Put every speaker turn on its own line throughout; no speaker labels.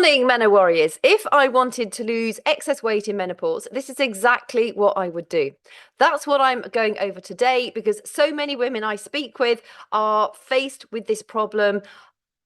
Morning, Meno Warriors. If I wanted to lose excess weight in menopause, this is exactly what I would do. That's what I'm going over today because so many women I speak with are faced with this problem: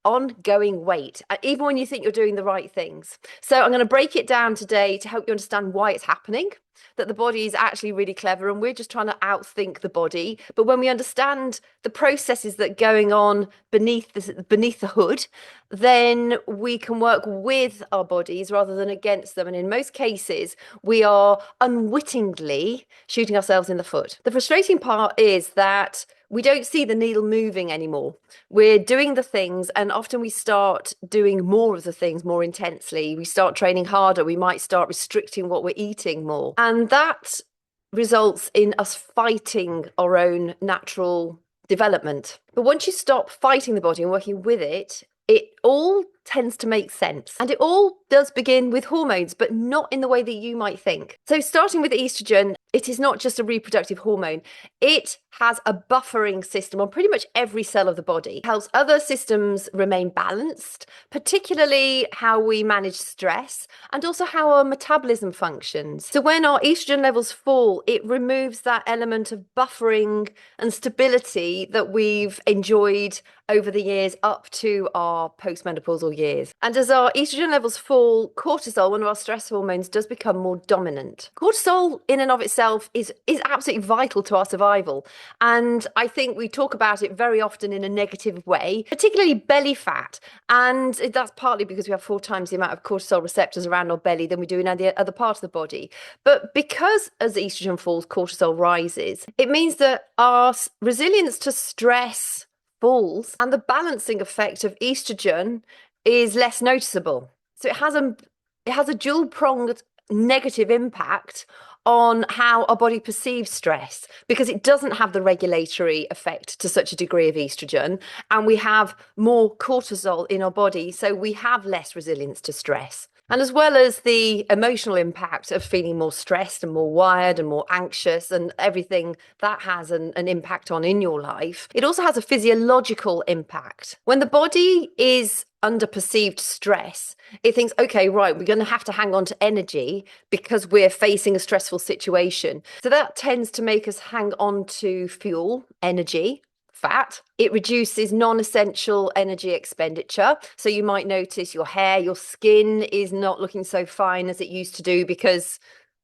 ongoing weight, even when you think you're doing the right things. So I'm going to break it down today to help you understand why it's happening, that the body is actually really clever and we're just trying to outthink the body. But when we understand the processes that are going on beneath the hood, then we can work with our bodies rather than against them. And in most cases, we are unwittingly shooting ourselves in the foot. The frustrating part is that we don't see the needle moving anymore. We're doing the things, and often we start doing more of the things more intensely. We start training harder. We might start restricting what we're eating more. And that results in us fighting our own natural development. But once you stop fighting the body and working with it, it all tends to make sense. And it all does begin with hormones, but not in the way that you might think. So starting with estrogen, it is not just a reproductive hormone. It has a buffering system on pretty much every cell of the body. It helps other systems remain balanced, particularly how we manage stress and also how our metabolism functions. So when our estrogen levels fall, it removes that element of buffering and stability that we've enjoyed over the years up to our postmenopausal years. And as our estrogen levels fall, cortisol, one of our stress hormones, does become more dominant. Cortisol in and of itself is absolutely vital to our survival. And I think we talk about it very often in a negative way, particularly belly fat. And that's partly because we have 4 times the amount of cortisol receptors around our belly than we do in any other part of the body. But because as estrogen falls, cortisol rises, it means that our resilience to stress falls and the balancing effect of estrogen is less noticeable. So it has a dual-pronged negative impact on how our body perceives stress because it doesn't have the regulatory effect to such a degree of estrogen, and we have more cortisol in our body, so we have less resilience to stress. And as well as the emotional impact of feeling more stressed and more wired and more anxious and everything that has an impact on in your life, it also has a physiological impact. When the body is under perceived stress, it thinks, okay, right, we're going to have to hang on to energy because we're facing a stressful situation. So that tends to make us hang on to fuel, energy, fat. It reduces non-essential energy expenditure. So you might notice your hair, your skin is not looking so fine as it used to do because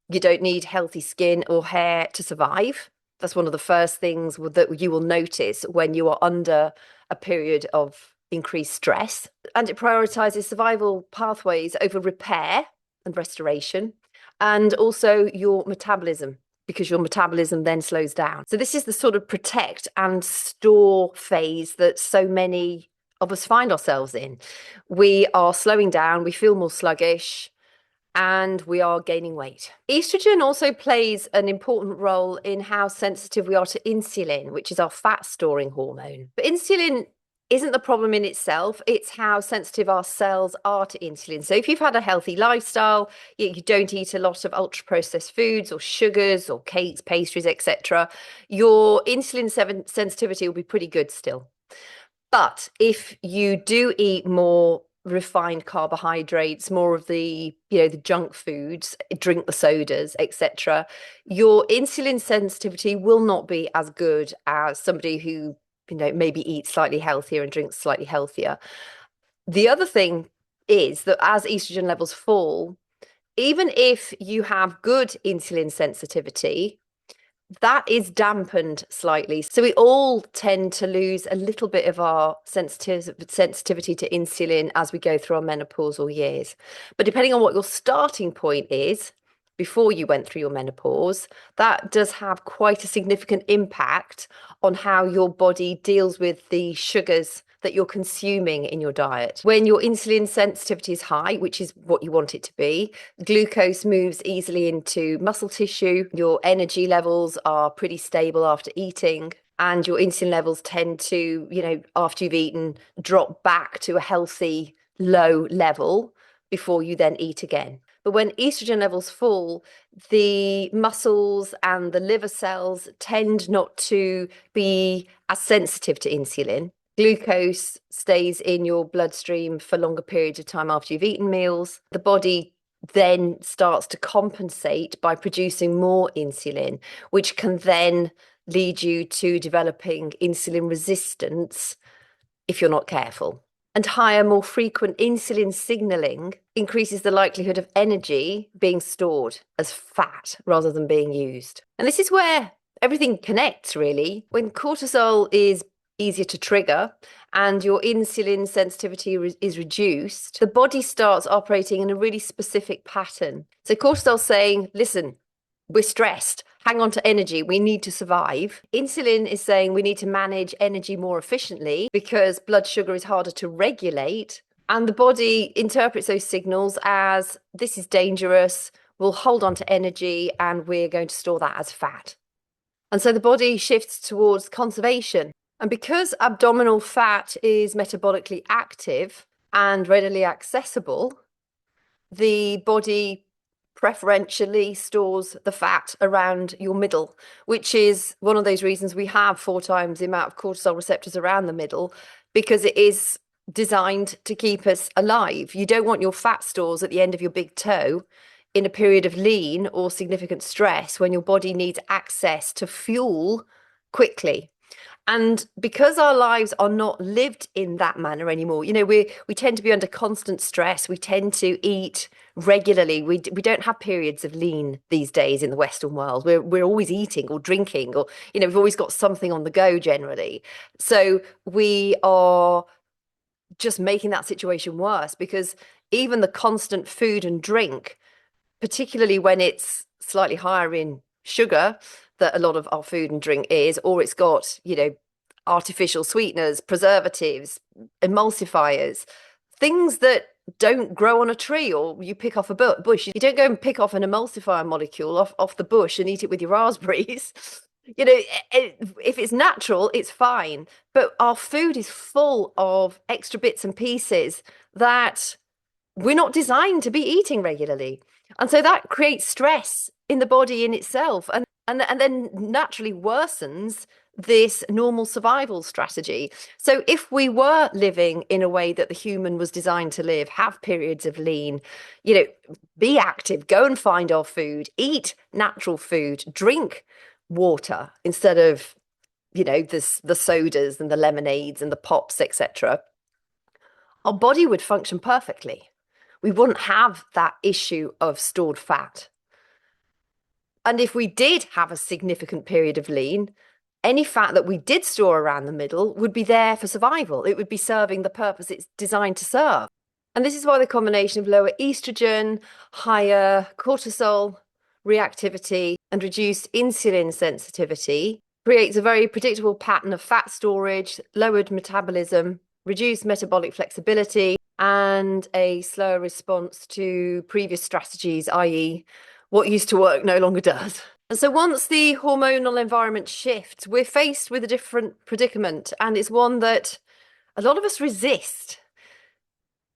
you don't need healthy skin or hair to survive. That's one of the first things that you will notice when you are under a period of increased stress. And it prioritizes survival pathways over repair and restoration, and also your metabolism, because your metabolism then slows down. So this is the sort of protect and store phase that so many of us find ourselves in. We are slowing down, we feel more sluggish, and we are gaining weight. Estrogen also plays an important role in how sensitive we are to insulin, which is our fat storing hormone. But insulin isn't the problem in itself, it's how sensitive our cells are to insulin. So if you've had a healthy lifestyle, you don't eat a lot of ultra processed foods or sugars or cakes, pastries, etc., your insulin sensitivity will be pretty good still. But if you do eat more refined carbohydrates, more of the junk foods, drink the sodas, etc., your insulin sensitivity will not be as good as somebody who maybe eats slightly healthier and drinks slightly healthier. The other thing is that as estrogen levels fall, even if you have good insulin sensitivity, that is dampened slightly. So we all tend to lose a little bit of our sensitivity to insulin as we go through our menopausal years. But depending on what your starting point is, before you went through your menopause, that does have quite a significant impact on how your body deals with the sugars that you're consuming in your diet. When your insulin sensitivity is high, which is what you want it to be, glucose moves easily into muscle tissue, your energy levels are pretty stable after eating, and your insulin levels tend to, after you've eaten, drop back to a healthy low level before you then eat again. But when estrogen levels fall, the muscles and the liver cells tend not to be as sensitive to insulin. Glucose stays in your bloodstream for longer periods of time after you've eaten meals. The body then starts to compensate by producing more insulin, which can then lead you to developing insulin resistance if you're not careful. And higher, more frequent insulin signaling increases the likelihood of energy being stored as fat rather than being used. And this is where everything connects, really. When cortisol is easier to trigger and your insulin sensitivity is reduced, the body starts operating in a really specific pattern. So cortisol's saying, listen, we're stressed. Hang on to energy. We need to survive. Insulin is saying we need to manage energy more efficiently because blood sugar is harder to regulate. And the body interprets those signals as this is dangerous. We'll hold on to energy and we're going to store that as fat. And so the body shifts towards conservation. And because abdominal fat is metabolically active and readily accessible, the body preferentially stores the fat around your middle, which is one of those reasons we have 4 times the amount of cortisol receptors around the middle, because it is designed to keep us alive. You don't want your fat stores at the end of your big toe in a period of lean or significant stress when your body needs access to fuel quickly. And because our lives are not lived in that manner anymore, we tend to be under constant stress. We tend to eat regularly. We don't have periods of lean these days in the Western world. We're always eating or drinking, or we've always got something on the go generally. So we are just making that situation worse, because even the constant food and drink, particularly when it's slightly higher in sugar, that a lot of our food and drink is, or it's got, artificial sweeteners, preservatives, emulsifiers, things that don't grow on a tree or you pick off a bush. You don't go and pick off an emulsifier molecule off the bush and eat it with your raspberries. If it's natural, it's fine. But our food is full of extra bits and pieces that we're not designed to be eating regularly. And so that creates stress in the body in itself, and then naturally worsens this normal survival strategy. So if we were living in a way that the human was designed to live, have periods of lean, be active, go and find our food, eat natural food, drink water instead of, the sodas and the lemonades and the pops, etc., our body would function perfectly. We wouldn't have that issue of stored fat. And if we did have a significant period of lean, any fat that we did store around the middle would be there for survival. It would be serving the purpose it's designed to serve. And this is why the combination of lower estrogen, higher cortisol reactivity, and reduced insulin sensitivity creates a very predictable pattern of fat storage, lowered metabolism, reduced metabolic flexibility, and a slower response to previous strategies, i.e., what used to work no longer does. And so once the hormonal environment shifts, we're faced with a different predicament, and it's one that a lot of us resist.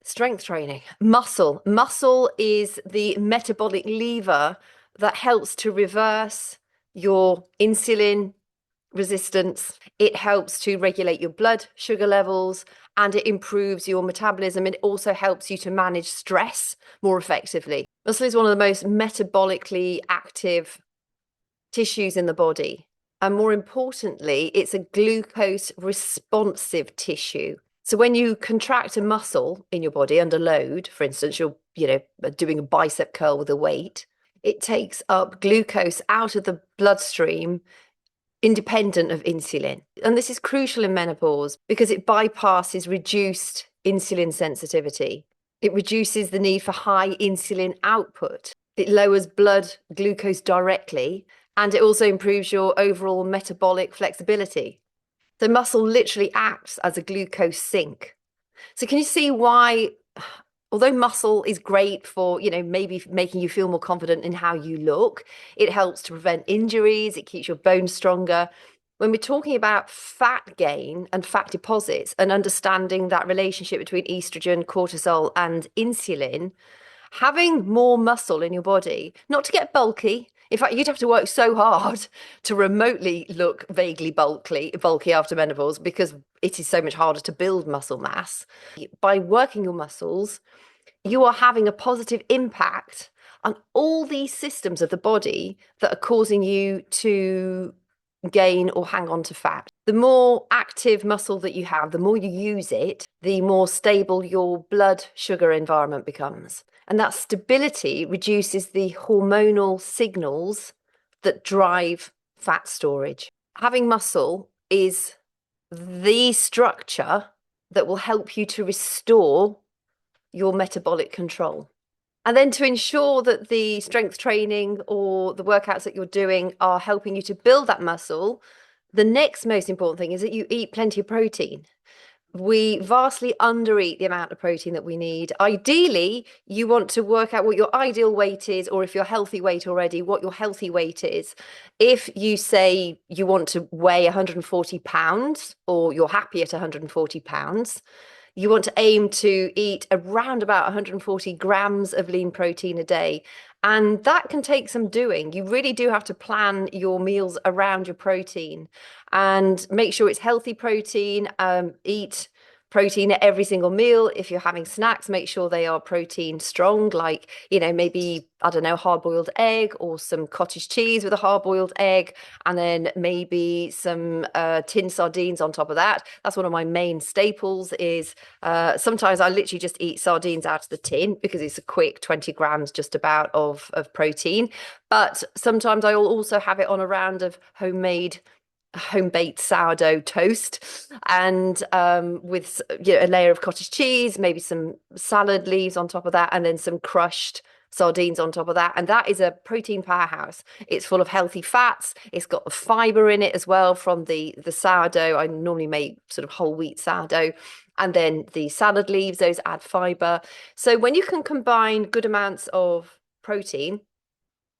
Strength training. Muscle. Muscle is the metabolic lever that helps to reverse your insulin resistance. It helps to regulate your blood sugar levels, and it improves your metabolism. It also helps you to manage stress more effectively. Muscle is one of the most metabolically active tissues in the body. And more importantly, it's a glucose responsive tissue. So when you contract a muscle in your body under load, for instance, you're, doing a bicep curl with a weight, it takes up glucose out of the bloodstream independent of insulin. And this is crucial in menopause because it bypasses reduced insulin sensitivity. It reduces the need for high insulin output. It lowers blood glucose directly, and it also improves your overall metabolic flexibility. So muscle literally acts as a glucose sink. So can you see why, although muscle is great for, maybe making you feel more confident in how you look, it helps to prevent injuries, it keeps your bones stronger. When we're talking about fat gain and fat deposits and understanding that relationship between estrogen, cortisol, and insulin, having more muscle in your body, not to get bulky, In fact, you'd have to work so hard to remotely look vaguely bulky after menopause because it is so much harder to build muscle mass. By working your muscles, you are having a positive impact on all these systems of the body that are causing you to gain or hang on to fat. The more active muscle that you have, the more you use it, the more stable your blood sugar environment becomes. And that stability reduces the hormonal signals that drive fat storage. Having muscle is the structure that will help you to restore your metabolic control. And then to ensure that the strength training or the workouts that you're doing are helping you to build that muscle, the next most important thing is that you eat plenty of protein. We vastly undereat the amount of protein that we need. Ideally, you want to work out what your ideal weight is, or if you're healthy weight already, what your healthy weight is. If you say you want to weigh 140 pounds, or you're happy at 140 pounds, you want to aim to eat around about 140 grams of lean protein a day. And that can take some doing. You really do have to plan your meals around your protein and make sure it's healthy protein. Eat protein at every single meal. If you're having snacks, make sure they are protein strong, like, maybe, I don't know, hard-boiled egg or some cottage cheese with a hard-boiled egg, and then maybe some tin sardines on top of that. That's one of my main staples is sometimes I literally just eat sardines out of the tin because it's a quick 20 grams just about of protein. But sometimes I will also have it on a round of home-baked sourdough toast and with a layer of cottage cheese, maybe some salad leaves on top of that, and then some crushed sardines on top of that. And that is a protein powerhouse. It's full of healthy fats. It's got the fiber in it as well from the sourdough. I normally make sort of whole wheat sourdough. And then the salad leaves, those add fiber. So when you can combine good amounts of protein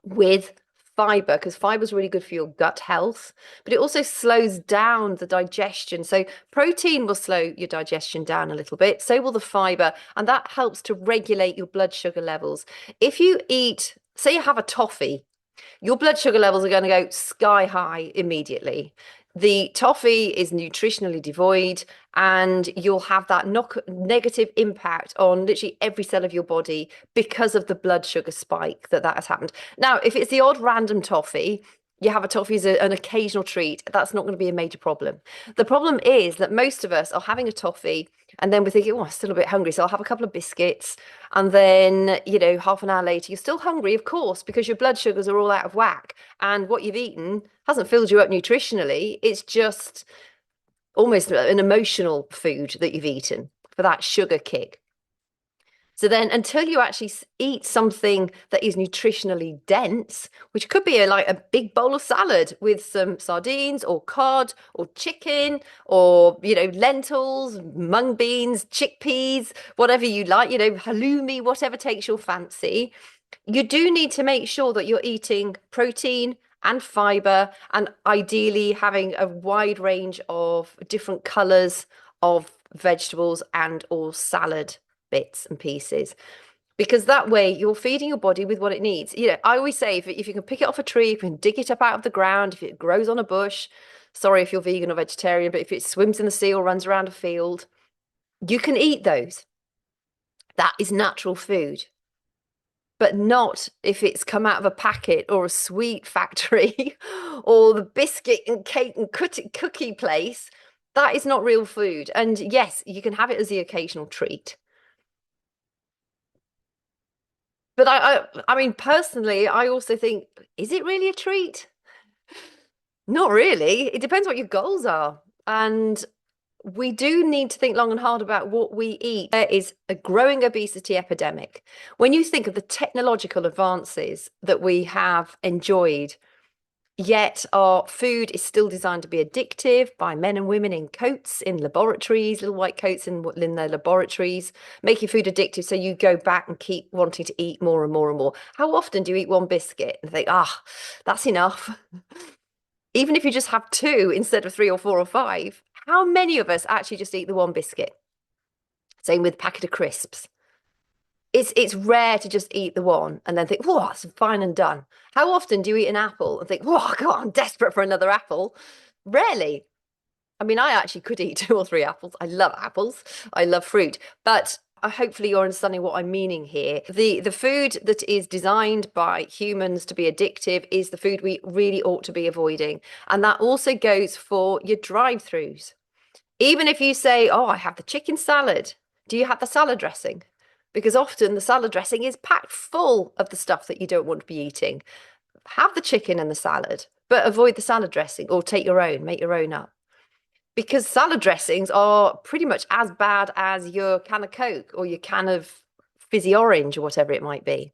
with fiber, because fiber is really good for your gut health, but it also slows down the digestion. So protein will slow your digestion down a little bit, so will the fiber, and that helps to regulate your blood sugar levels. If you eat, say you have a toffee, your blood sugar levels are going to go sky high immediately. The toffee is nutritionally devoid, and you'll have that negative impact on literally every cell of your body because of the blood sugar spike that has happened. Now, if it's the odd random toffee, you have a toffee as an occasional treat, that's not going to be a major problem. The problem is that most of us are having a toffee and then we're thinking, oh, I'm still a bit hungry, so I'll have a couple of biscuits. And then, half an hour later, you're still hungry, of course, because your blood sugars are all out of whack. And what you've eaten hasn't filled you up nutritionally. It's just almost an emotional food that you've eaten for that sugar kick. So then until you actually eat something that is nutritionally dense, which could be like a big bowl of salad with some sardines or cod or chicken or, lentils, mung beans, chickpeas, whatever you like, halloumi, whatever takes your fancy, you do need to make sure that you're eating protein and fiber and ideally having a wide range of different colors of vegetables and or salad bits and pieces, because that way you're feeding your body with what it needs. I always say if you can pick it off a tree, if you can dig it up out of the ground, if it grows on a bush, sorry if you're vegan or vegetarian, but if it swims in the sea or runs around a field, you can eat those. That is natural food. But not if it's come out of a packet or a sweet factory or the biscuit and cake and cookie place. That is not real food. And yes, you can have it as the occasional treat. But I mean, personally, I also think, is it really a treat? Not really. It depends what your goals are. And we do need to think long and hard about what we eat. There is a growing obesity epidemic. When you think of the technological advances that we have enjoyed, yet our food is still designed to be addictive by men and women in coats, in laboratories, little white coats in their laboratories, making food addictive so you go back and keep wanting to eat more and more and more. How often do you eat one biscuit and think, that's enough? Even if you just have two instead of three or four or five, how many of us actually just eat the one biscuit? Same with a packet of crisps. It's rare to just eat the one and then think, whoa, it's fine and done. How often do you eat an apple and think, whoa, God, I'm desperate for another apple? Rarely. I mean, I actually could eat two or three apples. I love apples. I love fruit. But hopefully you're understanding what I'm meaning here. The food that is designed by humans to be addictive is the food we really ought to be avoiding. And that also goes for your drive-throughs. Even if you say, oh, I have the chicken salad, do you have the salad dressing? Because often the salad dressing is packed full of the stuff that you don't want to be eating. Have the chicken and the salad, but avoid the salad dressing or take your own, make your own up. Because salad dressings are pretty much as bad as your can of Coke or your can of fizzy orange or whatever it might be.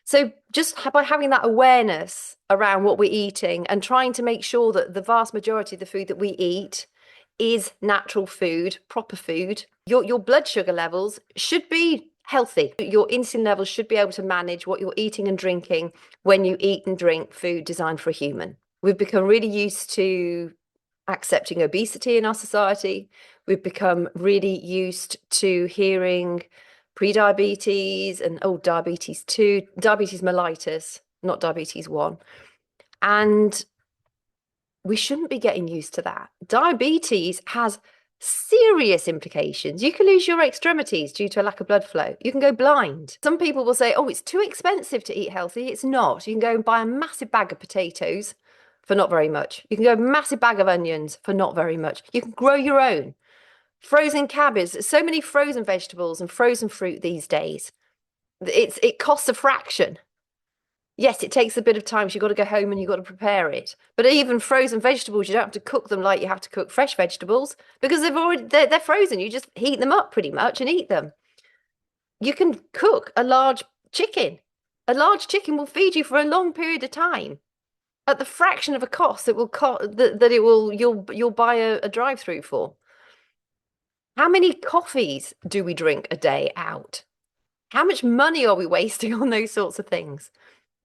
So just by having that awareness around what we're eating and trying to make sure that the vast majority of the food that we eat is natural food, proper food, your blood sugar levels should be healthy. Your insulin levels should be able to manage what you're eating and drinking when you eat and drink food designed for a human. We've become really used to accepting obesity in our society. We've become really used to hearing pre-diabetes and diabetes 2, diabetes mellitus, not diabetes 1. And we shouldn't be getting used to that. Diabetes has serious implications. You can lose your extremities due to a lack of blood flow. You can go blind. Some people will say, oh, it's too expensive to eat healthy. It's not. You can go and buy a massive bag of potatoes for not very much. You can go a massive bag of onions for not very much. You can grow your own. Frozen cabbage. There's so many frozen vegetables and frozen fruit these days. It costs a fraction. Yes, it takes a bit of time. So you've got to go home and you've got to prepare it. But even frozen vegetables, you don't have to cook them like you have to cook fresh vegetables because they're frozen. You just heat them up pretty much and eat them. You can cook a large chicken. A large chicken will feed you for a long period of time at the fraction of a cost that will you'll buy a drive-through for. How many coffees do we drink a day out? How much money are we wasting on those sorts of things?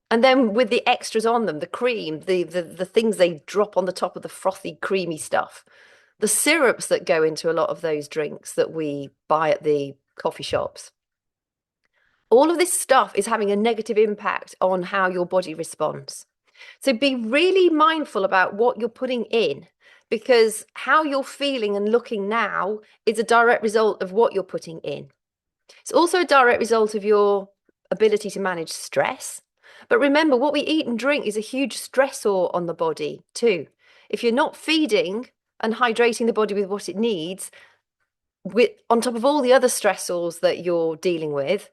And then with the extras on them, the cream, the things they drop on the top of the frothy, creamy stuff, the syrups that go into a lot of those drinks that we buy at the coffee shops. All of this stuff is having a negative impact on how your body responds. So be really mindful about what you're putting in, because how you're feeling and looking now is a direct result of what you're putting in. It's also a direct result of your ability to manage stress. But remember, what we eat and drink is a huge stressor on the body too. If you're not feeding and hydrating the body with what it needs, on top of all the other stressors that you're dealing with,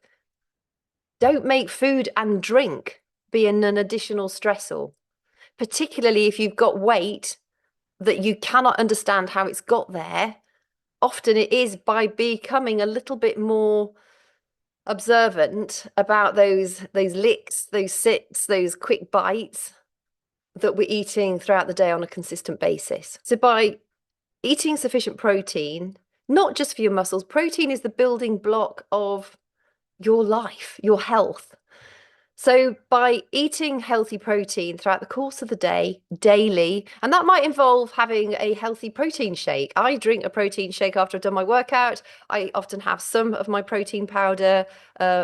don't make food and drink be an additional stressor, particularly if you've got weight that you cannot understand how it's got there. Often it is by becoming a little bit more observant about those licks, those sips, those quick bites that we're eating throughout the day on a consistent basis. So by eating sufficient protein, not just for your muscles, protein is the building block of your life, your health. So by eating healthy protein throughout the course of the day, daily, and that might involve having a healthy protein shake. I drink a protein shake after I've done my workout. I often have some of my protein powder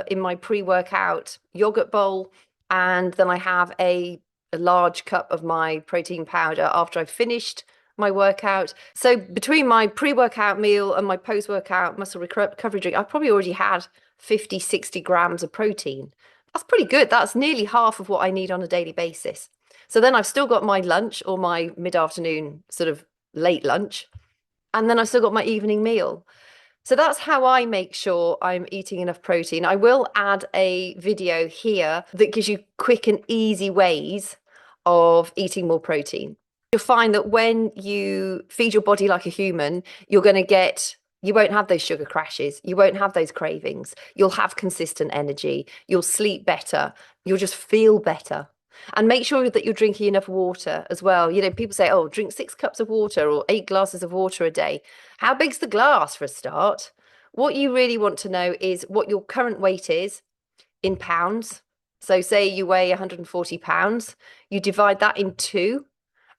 in my pre-workout yogurt bowl, and then I have a large cup of my protein powder after I've finished my workout. So between my pre-workout meal and my post-workout muscle recovery drink, I've probably already had 50, 60 grams of protein. That's pretty good. That's nearly half of what I need on a daily basis. So then I've still got my lunch or my mid-afternoon sort of late lunch. And then I've still got my evening meal. So that's how I make sure I'm eating enough protein. I will add a video here that gives you quick and easy ways of eating more protein. You'll find that when you feed your body like a human, you won't have those sugar crashes. You won't have those cravings. You'll have consistent energy. You'll sleep better. You'll just feel better. And make sure that you're drinking enough water as well. You know, people say, oh, drink 6 cups of water or 8 glasses of water a day. How big's the glass for a start? What you really want to know is what your current weight is in pounds. So say you weigh 140 pounds, you divide that in 2,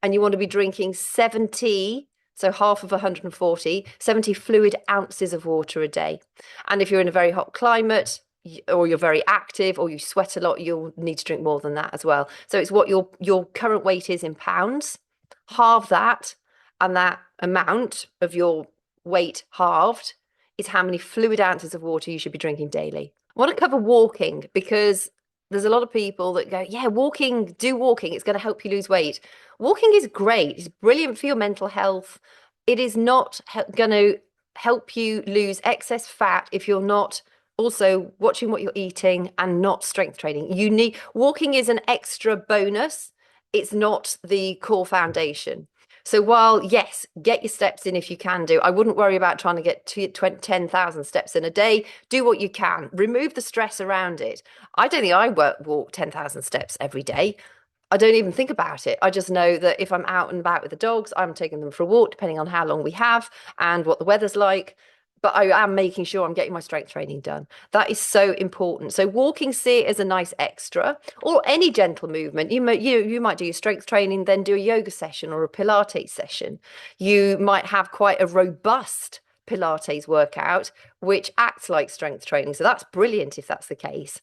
and you want to be drinking 70, so half of 140, 70 fluid ounces of water a day. And if you're in a very hot climate, or you're very active or you sweat a lot, you'll need to drink more than that as well. So it's what your current weight is in pounds, halve that, and that amount of your weight halved is how many fluid ounces of water you should be drinking daily. I want to cover walking because there's a lot of people that go, yeah, walking, do walking, it's going to help you lose weight. Walking is great, it's brilliant for your mental health. It is not going to help you lose excess fat if you're not also watching what you're eating and not strength training. You need walking is an extra bonus. It's not the core foundation. So while yes, get your steps in if you can do, I wouldn't worry about trying to get 10,000 steps in a day. Do what you can. Remove the stress around it. I don't think I walk 10,000 steps every day. I don't even think about it. I just know that if I'm out and about with the dogs, I'm taking them for a walk, depending on how long we have and what the weather's like. But I am making sure I'm getting my strength training done. That is so important. So walking, see it as a nice extra, or any gentle movement. You might do your strength training, then do a yoga session or a Pilates session. You might have quite a robust Pilates workout, which acts like strength training. So that's brilliant if that's the case.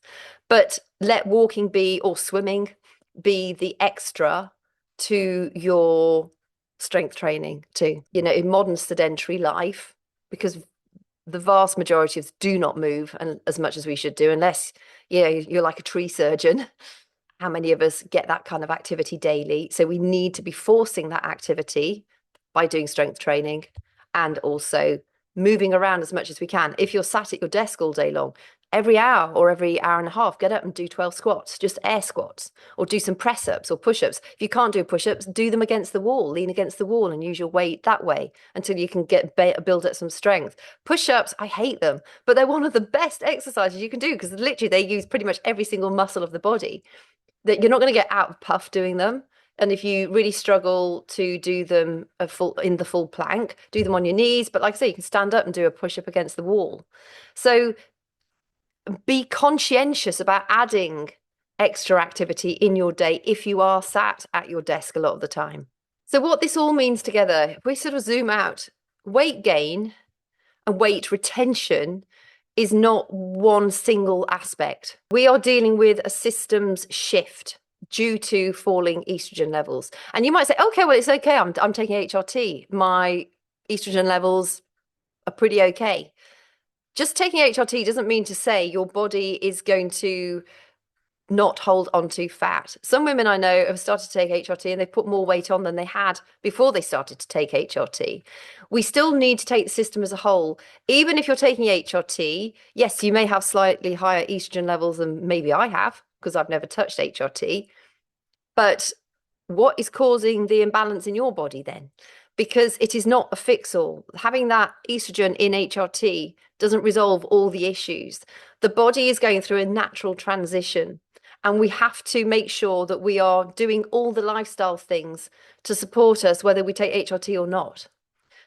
But let walking be, or swimming, be the extra to your strength training too. In modern sedentary life, because the vast majority of us do not move and as much as we should do, unless you're like a tree surgeon. How many of us get that kind of activity daily? So we need to be forcing that activity by doing strength training and also moving around as much as we can. If you're sat at your desk all day long, every hour or every hour and a half, get up and do 12 squats, just air squats, or do some press ups or push ups. If you can't do push ups, do them against the wall, lean against the wall and use your weight that way until you can build up some strength. Push ups, I hate them, but they're one of the best exercises you can do because literally they use pretty much every single muscle of the body. That you're not going to get out of puff doing them. And if you really struggle to do them in the full plank, do them on your knees. But like I say, you can stand up and do a push up against the wall. So be conscientious about adding extra activity in your day if you are sat at your desk a lot of the time. So what this all means together, if we sort of zoom out, weight gain and weight retention is not one single aspect. We are dealing with a systems shift due to falling estrogen levels. And you might say, okay, well, it's okay. I'm taking HRT. My estrogen levels are pretty okay. Just taking HRT doesn't mean to say your body is going to not hold onto fat. Some women I know have started to take HRT and they've put more weight on than they had before they started to take HRT. We still need to take the system as a whole. Even if you're taking HRT, yes, you may have slightly higher estrogen levels than maybe I have because I've never touched HRT. But what is causing the imbalance in your body then? Because it is not a fix-all. Having that estrogen in HRT doesn't resolve all the issues. The body is going through a natural transition, and we have to make sure that we are doing all the lifestyle things to support us, whether we take HRT or not.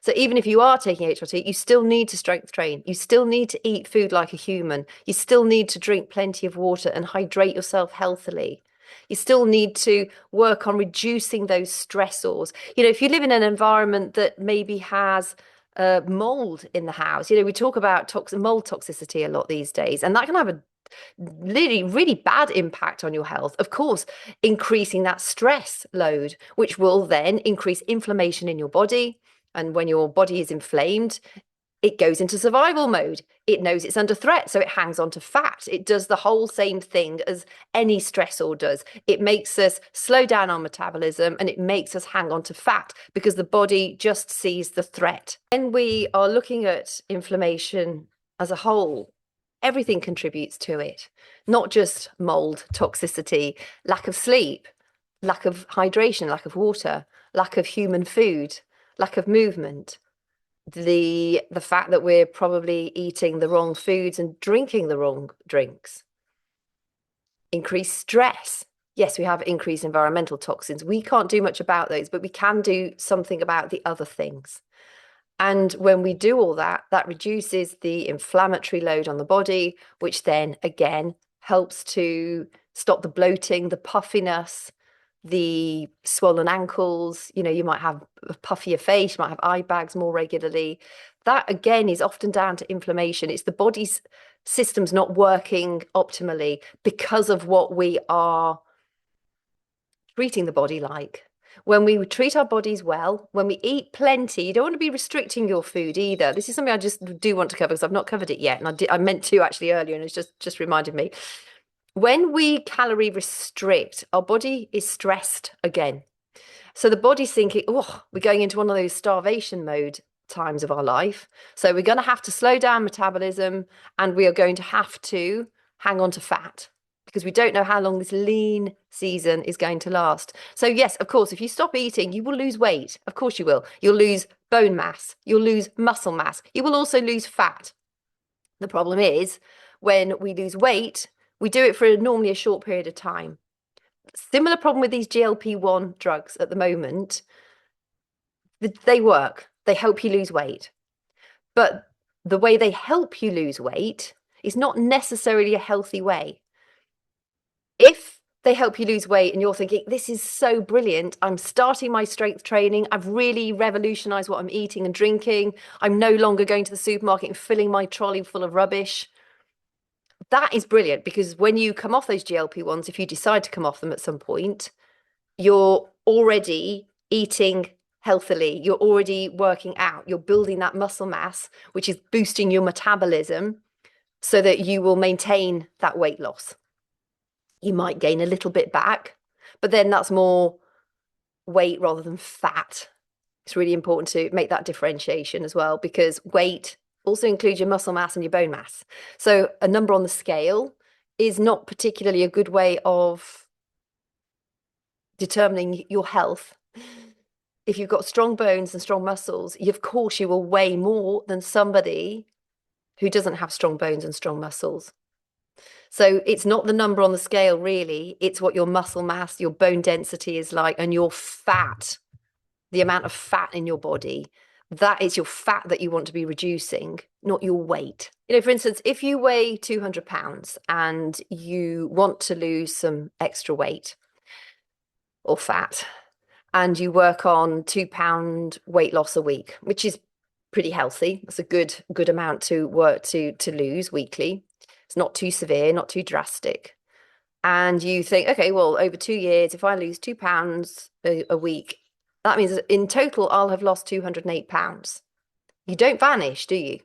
So even if you are taking HRT, you still need to strength train. You still need to eat food like a human. You still need to drink plenty of water and hydrate yourself healthily. You still need to work on reducing those stressors. If you live in an environment that maybe has mold in the house, we talk about mold toxicity a lot these days, and that can have a really, really bad impact on your health. Of course, increasing that stress load, which will then increase inflammation in your body. And when your body is inflamed, it goes into survival mode. It knows it's under threat, so it hangs on to fat. It does the whole same thing as any stressor does. It makes us slow down our metabolism and it makes us hang on to fat because the body just sees the threat. When we are looking at inflammation as a whole, everything contributes to it, not just mold, toxicity, lack of sleep, lack of hydration, lack of water, lack of human food, lack of movement. The fact that we're probably eating the wrong foods and drinking the wrong drinks. Increased stress. Yes, we have increased environmental toxins. We can't do much about those, but we can do something about the other things. And when we do all that, that reduces the inflammatory load on the body, which then again helps to stop the bloating, the puffiness, the swollen ankles, you might have a puffier face, you might have eye bags more regularly. That again is often down to inflammation. It's the body's systems not working optimally because of what we are treating the body like. When we treat our bodies well, when we eat plenty, you don't want to be restricting your food either. This is something I just do want to cover because I've not covered it yet, and I meant to actually earlier, and it's just reminded me. When we calorie restrict, our body is stressed again. So the body's thinking, oh, we're going into one of those starvation mode times of our life. So we're going to have to slow down metabolism, and we are going to have to hang on to fat because we don't know how long this lean season is going to last. So yes, of course, if you stop eating, you will lose weight. Of course you will. You'll lose bone mass. You'll lose muscle mass. You will also lose fat. The problem is when we lose weight, we do it for normally a short period of time. Similar problem with these GLP-1 drugs at the moment. They work. They help you lose weight. But the way they help you lose weight is not necessarily a healthy way. If they help you lose weight and you're thinking, this is so brilliant, I'm starting my strength training, I've really revolutionized what I'm eating and drinking, I'm no longer going to the supermarket and filling my trolley full of rubbish. That is brilliant because when you come off those GLP-1s, if you decide to come off them at some point, you're already eating healthily, you're already working out, you're building that muscle mass, which is boosting your metabolism so that you will maintain that weight loss. You might gain a little bit back, but then that's more weight rather than fat. It's really important to make that differentiation as well because weight also includes your muscle mass and your bone mass. So a number on the scale is not particularly a good way of determining your health. If you've got strong bones and strong muscles, of course you will weigh more than somebody who doesn't have strong bones and strong muscles. So it's not the number on the scale, really. It's what your muscle mass, your bone density is like, and your fat, the amount of fat in your body. That is your fat that you want to be reducing, not your weight. For instance, if you weigh 200 pounds and you want to lose some extra weight or fat, and you work on 2-pound weight loss a week, which is pretty healthy. That's a good amount to work to lose weekly. It's not too severe, not too drastic. And you think, okay, well, over 2 years, if I lose 2 pounds a week, that means in total, I'll have lost 208 pounds. You don't vanish, do you?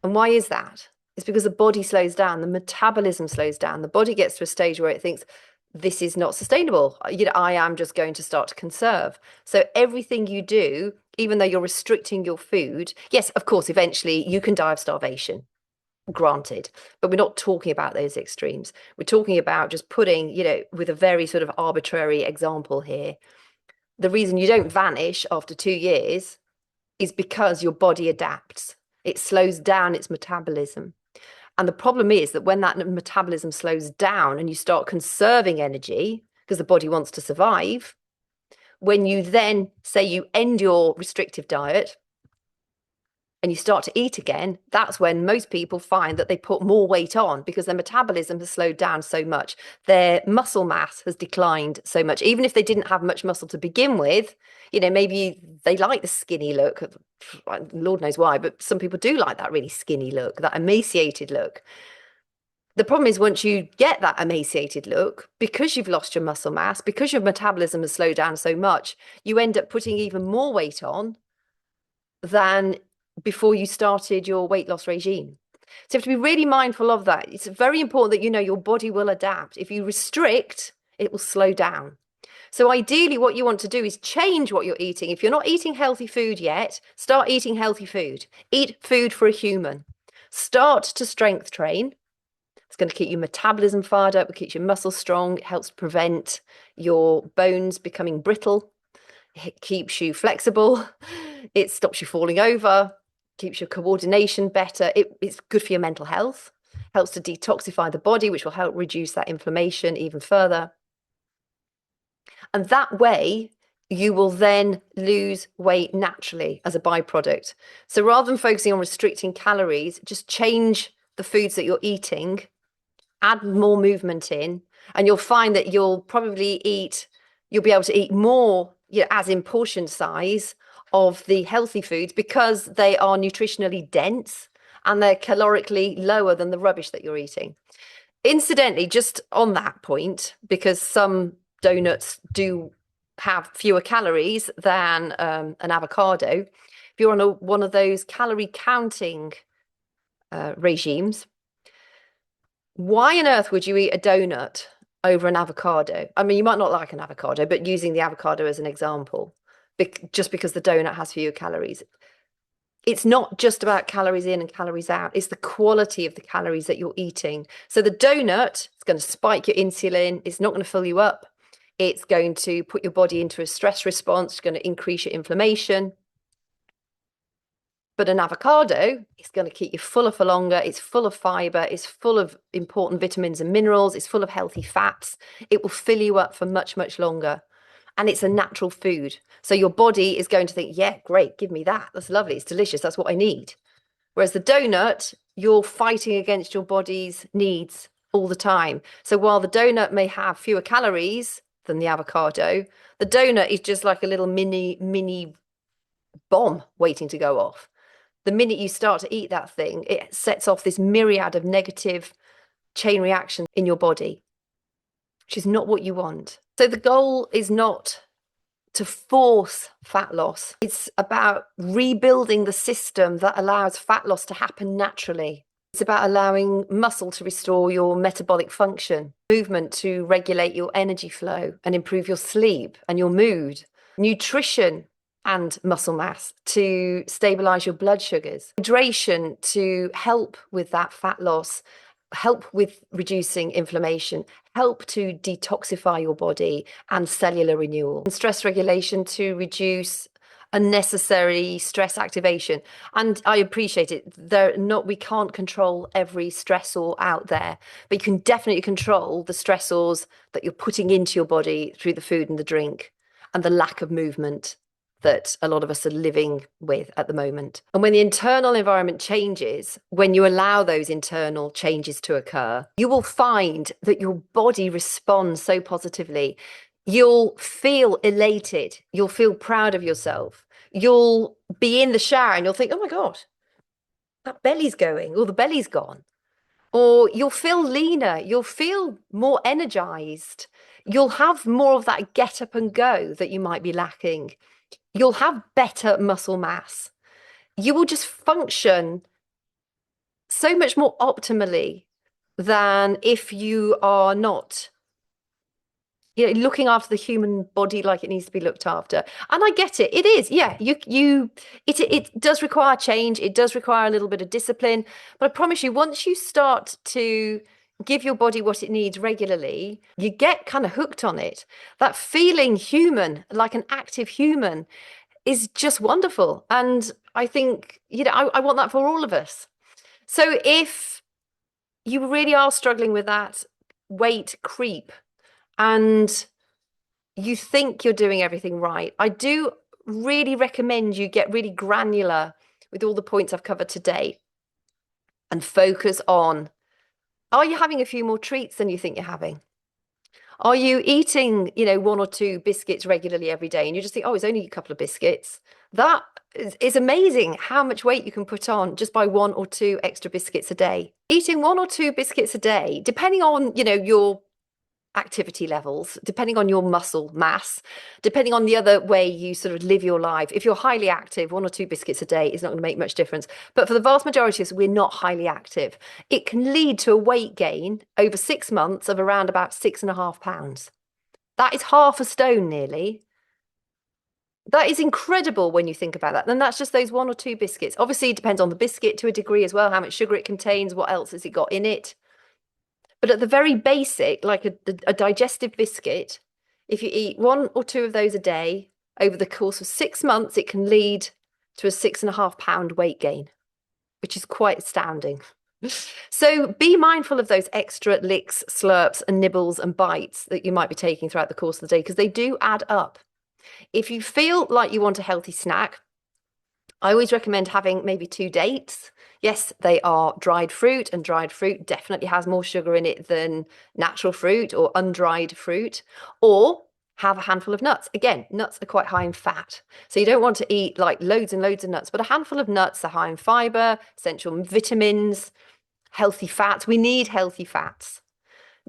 And why is that? It's because the body slows down, the metabolism slows down. The body gets to a stage where it thinks, this is not sustainable. I am just going to start to conserve. So everything you do, even though you're restricting your food, yes, of course, eventually you can die of starvation. Granted, but we're not talking about those extremes. We're talking about just putting, with a very sort of arbitrary example here, the reason you don't vanish after 2 years is because your body adapts. It slows down its metabolism. And the problem is that when that metabolism slows down and you start conserving energy, because the body wants to survive, when you then say you end your restrictive diet, and you start to eat again, that's when most people find that they put more weight on because their metabolism has slowed down so much. Their muscle mass has declined so much. Even if they didn't have much muscle to begin with, maybe they like the skinny look. Lord knows why, but some people do like that really skinny look, that emaciated look. The problem is once you get that emaciated look, because you've lost your muscle mass, because your metabolism has slowed down so much, you end up putting even more weight on than before you started your weight loss regime. So you have to be really mindful of that. It's very important that your body will adapt. If you restrict, it will slow down. So ideally what you want to do is change what you're eating. If you're not eating healthy food yet, start eating healthy food. Eat food for a human. Start to strength train. It's going to keep your metabolism fired up, it keeps your muscles strong, it helps prevent your bones becoming brittle, it keeps you flexible, it stops you falling over, keeps your coordination better. It's good for your mental health, helps to detoxify the body, which will help reduce that inflammation even further. And that way, you will then lose weight naturally as a byproduct. So rather than focusing on restricting calories, just change the foods that you're eating add more movement in, and you'll find that you'll be able to eat more, as in portion size of the healthy foods because they are nutritionally dense and they're calorically lower than the rubbish that you're eating. Incidentally, just on that point, because some donuts do have fewer calories than an avocado, if you're on one of those calorie counting regimes, why on earth would you eat a donut over an avocado? I mean, you might not like an avocado, but using the avocado as an example, just because the donut has fewer calories. It's not just about calories in and calories out. It's the quality of the calories that you're eating. So the donut is going to spike your insulin. It's not going to fill you up. It's going to put your body into a stress response. It's going to increase your inflammation. But an avocado is going to keep you fuller for longer. It's full of fiber. It's full of important vitamins and minerals. It's full of healthy fats. It will fill you up for much, much longer. And it's a natural food. So your body is going to think, yeah, great, give me that. That's lovely. It's delicious. That's what I need. Whereas the donut, you're fighting against your body's needs all the time. So while the donut may have fewer calories than the avocado, the donut is just like a little mini bomb waiting to go off. The minute you start to eat that thing, it sets off this myriad of negative chain reactions in your body, which is not what you want. So the goal is not to force fat loss. It's about rebuilding the system that allows fat loss to happen naturally. It's about allowing muscle to restore your metabolic function, movement to regulate your energy flow and improve your sleep and your mood, nutrition and muscle mass to stabilize your blood sugars, hydration to help with that fat loss, help with reducing inflammation, help to detoxify your body and cellular renewal, and stress regulation to reduce unnecessary stress activation. And I appreciate it. We can't control every stressor out there, but you can definitely control the stressors that you're putting into your body through the food and the drink and the lack of movement that a lot of us are living with at the moment. And when the internal environment changes, when you allow those internal changes to occur, you will find that your body responds so positively. You'll feel elated. You'll feel proud of yourself. You'll be in the shower and you'll think, oh my God, that belly's going, or the belly's gone. Or you'll feel leaner. You'll feel more energized. You'll have more of that get up and go that you might be lacking. You'll have better muscle mass. You will just function so much more optimally than if you are not, looking after the human body like it needs to be looked after. And I get it. It is, yeah. It does require change. It does require a little bit of discipline. But I promise you, once you start to give your body what it needs regularly, you get kind of hooked on it. That feeling human, like an active human, is just wonderful. And I think, I want that for all of us. So if you really are struggling with that weight creep and you think you're doing everything right, I do really recommend you get really granular with all the points I've covered today and focus on, are you having a few more treats than you think you're having? Are you eating, one or two biscuits regularly every day and you just think, oh, it's only a couple of biscuits? That is amazing how much weight you can put on just by one or two extra biscuits a day. Eating one or two biscuits a day, depending on, your activity levels, depending on your muscle mass, depending on the other way you sort of live your life. If you're highly active, one or two biscuits a day is not going to make much difference. But for the vast majority of us, we're not highly active. It can lead to a weight gain over 6 months of around about 6.5 pounds. That is half a stone nearly. That is incredible when you think about that. And that's just those one or two biscuits. Obviously, it depends on the biscuit to a degree as well, how much sugar it contains, what else has it got in it. But at the very basic, like a digestive biscuit, if you eat one or two of those a day over the course of 6 months, it can lead to a 6.5 pound weight gain, which is quite astounding. So be mindful of those extra licks, slurps, and nibbles and bites that you might be taking throughout the course of the day, because they do add up. If you feel like you want a healthy snack, I always recommend having maybe two dates. Yes, they are dried fruit, and dried fruit definitely has more sugar in it than natural fruit or undried fruit. Or have a handful of nuts. Again, nuts are quite high in fat. So you don't want to eat like loads and loads of nuts, but a handful of nuts are high in fiber, essential vitamins, healthy fats. We need healthy fats.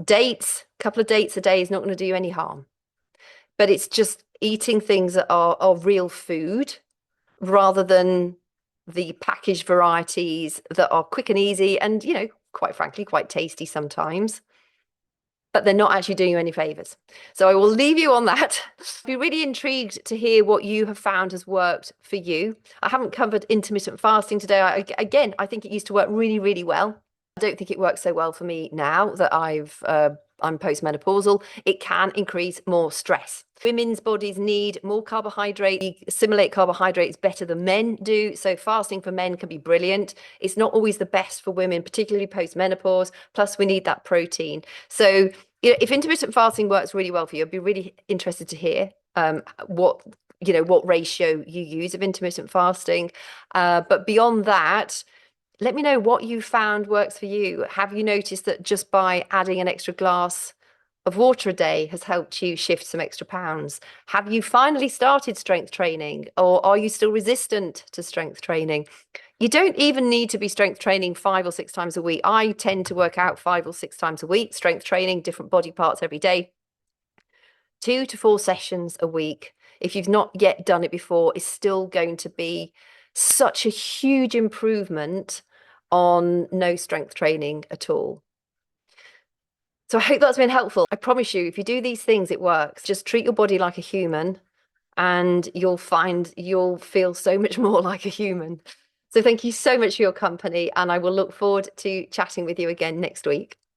Dates, a couple of dates a day is not going to do you any harm, but it's just eating things that are real food rather than the packaged varieties that are quick and easy and, quite frankly, quite tasty sometimes, but they're not actually doing you any favors. So I will leave you on that. I'd be really intrigued to hear what you have found has worked for you. I haven't covered intermittent fasting today. Again, I think it used to work really, really well. I don't think it works so well for me now that I'm postmenopausal. It can increase more stress. Women's bodies need more carbohydrate. We assimilate carbohydrates better than men do. So fasting for men can be brilliant. It's not always the best for women, particularly postmenopause. Plus, we need that protein. So, if intermittent fasting works really well for you, I'd be really interested to hear what ratio you use of intermittent fasting. But beyond that, let me know what you found works for you. Have you noticed that just by adding an extra glass of water a day has helped you shift some extra pounds? Have you finally started strength training, or are you still resistant to strength training? You don't even need to be strength training 5 or 6 times a week. I tend to work out 5 or 6 times a week, strength training, different body parts every day. 2 to 4 sessions a week, if you've not yet done it before, is still going to be such a huge improvement on no strength training at all. So I hope that's been helpful. I promise you, if you do these things, it works. Just treat your body like a human and you'll find you'll feel so much more like a human. So thank you so much for your company, and I will look forward to chatting with you again next week.